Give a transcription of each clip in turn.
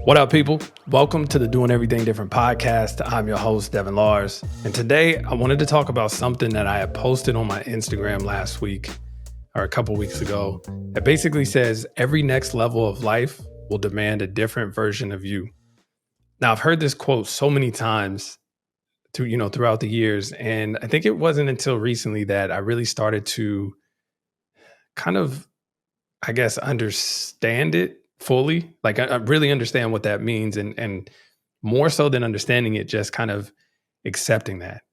What up, people? Welcome to the Doing Everything Different podcast. I'm your host, Devin Lars. And today I wanted to talk about something that I had posted on my Instagram last week or a couple weeks ago that basically says every next level of life will demand a different version of you. Now, I've heard this quote so many times throughout the years. And I think it wasn't until recently that I really started to kind of, understand it fully. Like I really understand what that means, and more so than understanding it, just kind of accepting that.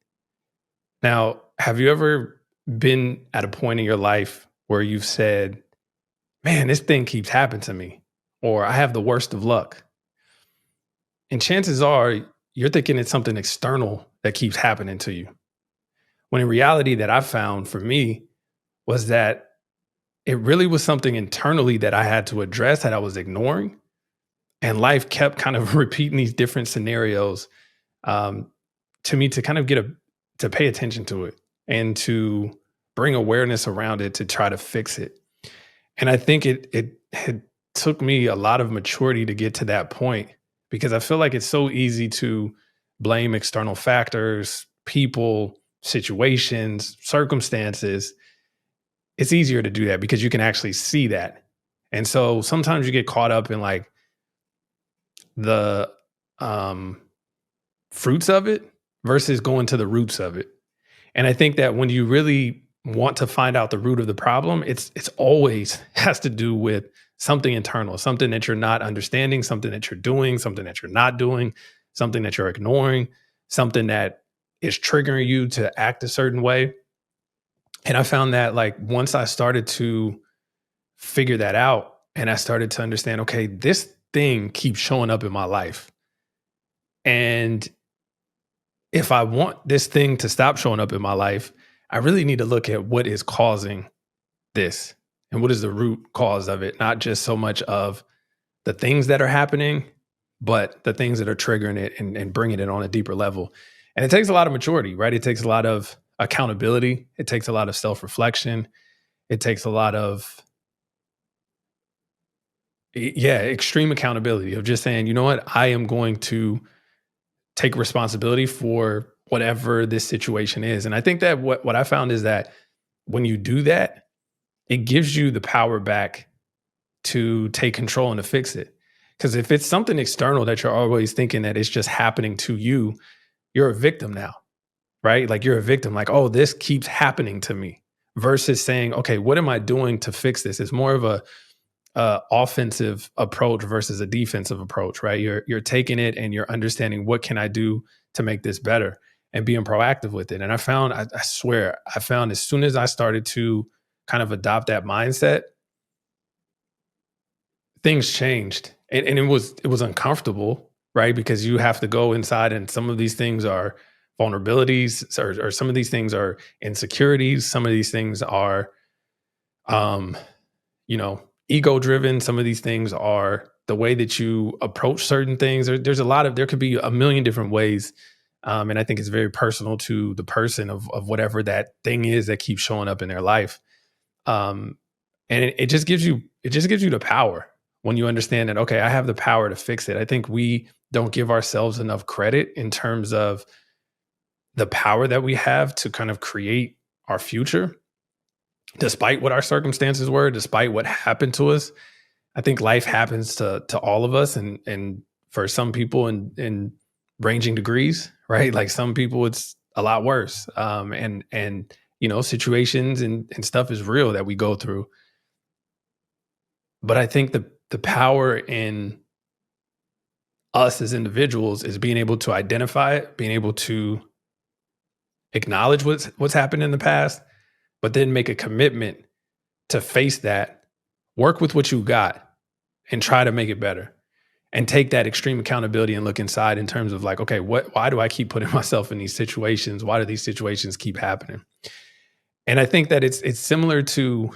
Now, have you ever been at a point in your life where you've said, "Man, this thing keeps happening to me," or "I have the worst of luck"? And chances are you're thinking it's something external that keeps happening to you. When in reality, that I found for me was that it really was something internally that I had to address that I was ignoring. And life kept kind of repeating these different scenarios um, to me to kind of to pay attention to it and to bring awareness around it to try to fix it. And I think it had took me a lot of maturity to get to that point, because I feel like it's so easy to blame external factors, people, situations, circumstances. It's easier to do that because you can actually see that. And so sometimes you get caught up in like the um fruits of it versus going to the roots of it. And I think that when you really want to find out the root of the problem, it's always has to do with something internal, something that you're not understanding, something that you're doing, something that you're not doing, something that you're ignoring, something that is triggering you to act a certain way. And I found that like once I started to figure that out and I started to understand, okay, this thing keeps showing up in my life. And if I want this thing to stop showing up in my life, I really need to look at what is causing this and what is the root cause of it, not just so much of the things that are happening, but the things that are triggering it and bringing it on a deeper level. And it takes a lot of maturity, right? It takes a lot of accountability. It takes a lot of self reflection. It takes a lot of, yeah, extreme accountability of just saying, you know what, I am going to take responsibility for whatever this situation is. And I think that what I found is that when you do that, it gives you the power back to take control and to fix it. Because if it's something external that you're always thinking that it's just happening to you, you're a victim now, right? Like you're a victim, like, oh, this keeps happening to me, versus saying, okay, what am I doing to fix this? It's more of a offensive approach versus a defensive approach, right? You're taking it and you're understanding what can I do to make this better and being proactive with it. And I found, I swear, I found as soon as I started to kind of adopt that mindset, things changed. And it was uncomfortable, right? Because you have to go inside, and some of these things are vulnerabilities, or some of these things are insecurities. Some of these things are um, ego driven. Some of these things are the way that you approach certain things. There could be a million different ways. And I think it's very personal to the person of whatever that thing is that keeps showing up in their life. Um, and it just gives you the power when you understand that, okay, I have the power to fix it. I think we don't give ourselves enough credit in terms of the power that we have to kind of create our future, despite what our circumstances were, despite what happened to us. I think life happens to all of us, and for some people in ranging degrees, right? Like some people it's a lot worse. And situations and stuff is real that we go through. But I think the power in us as individuals is being able to identify it, being able to acknowledge what's happened in the past, but then make a commitment to face that, work with what you got, and try to make it better. And take that extreme accountability and look inside in terms of like, okay, why do I keep putting myself in these situations? Why do these situations keep happening? And I think that it's similar to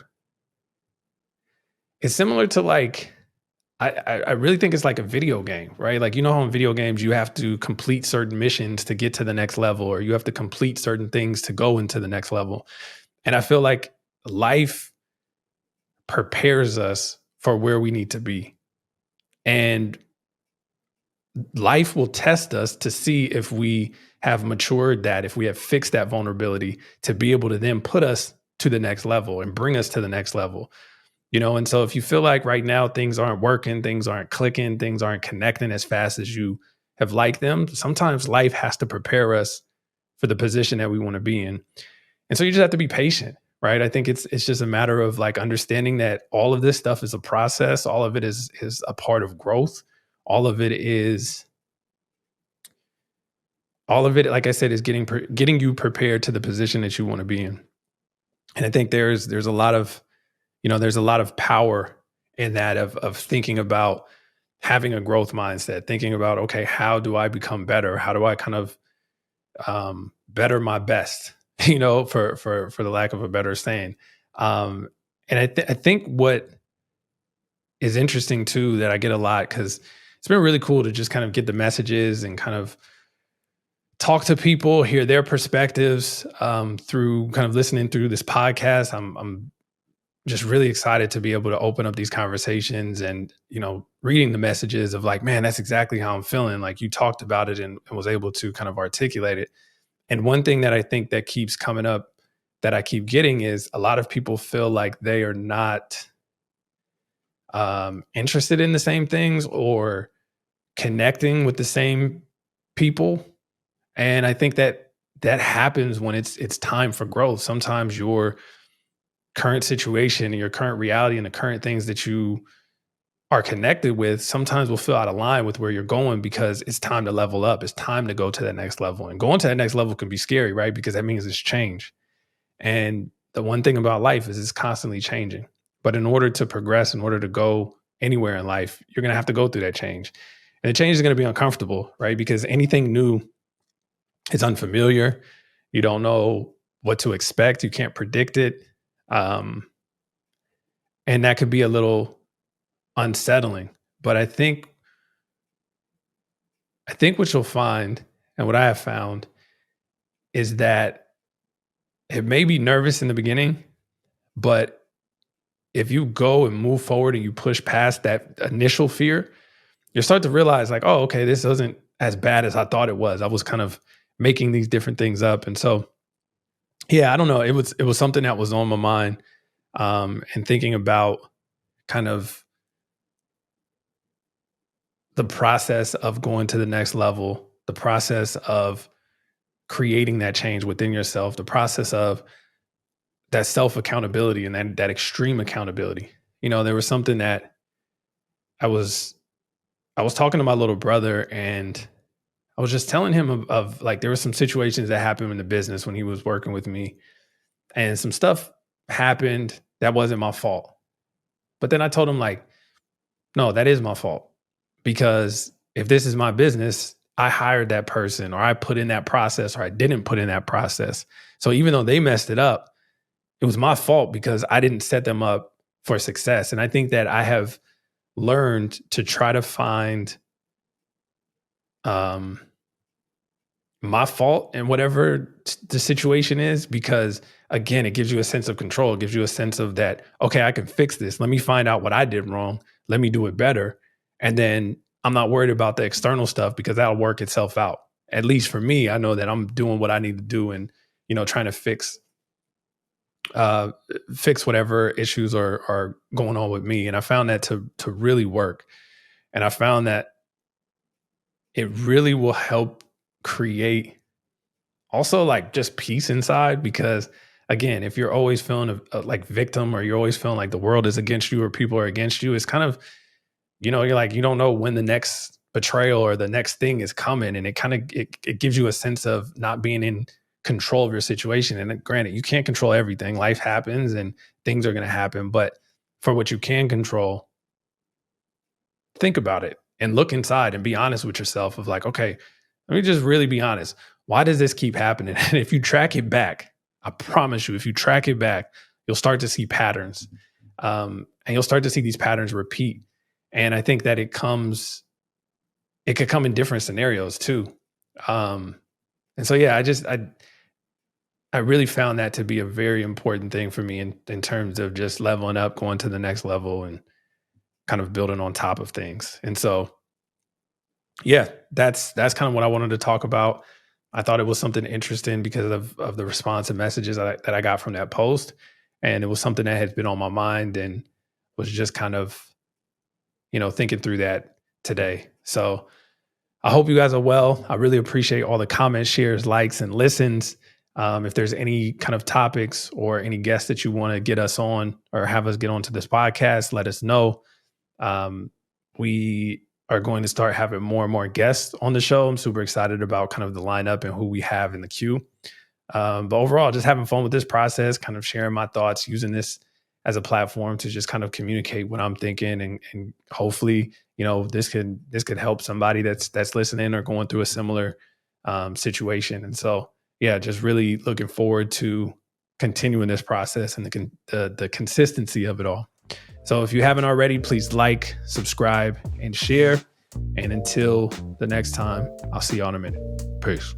like, I really think it's like a video game, right? Like, you know how in video games you have to complete certain missions to get to the next level, or you have to complete certain things to go into the next level. And I feel like life prepares us for where we need to be. And life will test us to see if we have matured that, if we have fixed that vulnerability to be able to then put us to the next level and bring us to the next level. And so if you feel like right now things aren't working, things aren't clicking, things aren't connecting as fast as you have liked them, sometimes life has to prepare us for the position that we want to be in. And so you just have to be patient, right? I think it's just a matter of like understanding that all of this stuff is a process, all of it is a part of growth. All of it is all of it, like I said, is getting you prepared to the position that you want to be in. And I think there's a lot of, there's a lot of power in that of thinking about having a growth mindset, thinking about, okay, how do I become better? How do I kind of better my best, for the lack of a better saying. And I think what is interesting too that I get a lot, because it's been really cool to just kind of get the messages and kind of talk to people, hear their perspectives through kind of listening through this podcast. I'm just really excited to be able to open up these conversations and, reading the messages of like, man, that's exactly how I'm feeling. Like you talked about it and was able to kind of articulate it. And one thing that I think that keeps coming up that I keep getting is a lot of people feel like they are not interested in the same things or connecting with the same people. And I think that happens when it's time for growth. Sometimes your current situation and your current reality and the current things that you are connected with sometimes will feel out of line with where you're going because it's time to level up. It's time to go to that next level. And going to that next level can be scary, right? Because that means it's change. And the one thing about life is it's constantly changing. But in order to progress, in order to go anywhere in life, you're going to have to go through that change. And the change is going to be uncomfortable, right? Because anything new is unfamiliar. You don't know what to expect. You can't predict it. And that could be a little unsettling. But I think what you'll find and what I have found is that it may be nervous in the beginning, but if you go and move forward and you push past that initial fear, you'll start to realize like, oh, okay, this isn't as bad as I thought it was. I was kind of making these different things up. And so, yeah, I don't know. It was something that was on my mind, and thinking about kind of the process of going to the next level, the process of creating that change within yourself, the process of that self accountability and that extreme accountability. There was something that I was I was talking to my little brother, and I was just telling him of like there were some situations that happened in the business when he was working with me, and some stuff happened that wasn't my fault. But then I told him like, no, that is my fault, because if this is my business, I hired that person or I put in that process or I didn't put in that process. So even though they messed it up, it was my fault because I didn't set them up for success. And I think that I have learned to try to find um, my fault in whatever the situation is, because again, it gives you a sense of control. It gives you a sense of that, okay, I can fix this. Let me find out what I did wrong. Let me do it better. And then I'm not worried about the external stuff because that'll work itself out. At least for me, I know that I'm doing what I need to do and, trying to uh, fix whatever issues are going on with me. And I found that to really work. And I found that it really will help create also like just peace inside, because again, if you're always feeling like victim, or you're always feeling like the world is against you or people are against you, it's kind of, you're like, you don't know when the next betrayal or the next thing is coming. And it kind of, it gives you a sense of not being in control of your situation. And granted, you can't control everything. Life happens and things are going to happen. But for what you can control, think about it and look inside and be honest with yourself of like, okay, let me just really be honest. Why does this keep happening? And if you track it back, I promise you, if you track it back, you'll start to see patterns, and you'll start to see these patterns repeat. And I think that it could come in different scenarios too. Um, and so, yeah, I really found that to be a very important thing for me in terms of just leveling up, going to the next level and kind of building on top of things. And so, Yeah, that's kind of what I wanted to talk about. I thought it was something interesting because of the response and messages that I got from that post, and it was something that has been on my mind and was just kind of thinking through that today. So I hope you guys are well. I really appreciate all the comments, shares, likes, and listens. If there's any kind of topics or any guests that you want to get us on or have us get onto this podcast, let us know. We are going to start having more and more guests on the show. I'm super excited about kind of the lineup and who we have in the queue. But overall, just having fun with this process, kind of sharing my thoughts, using this as a platform to just kind of communicate what I'm thinking, and hopefully, this could help somebody that's listening or going through a similar situation. And so, yeah, just really looking forward to continuing this process and the consistency of it all. So if you haven't already, please like, subscribe, and share. And until the next time, I'll see you all in a minute. Peace.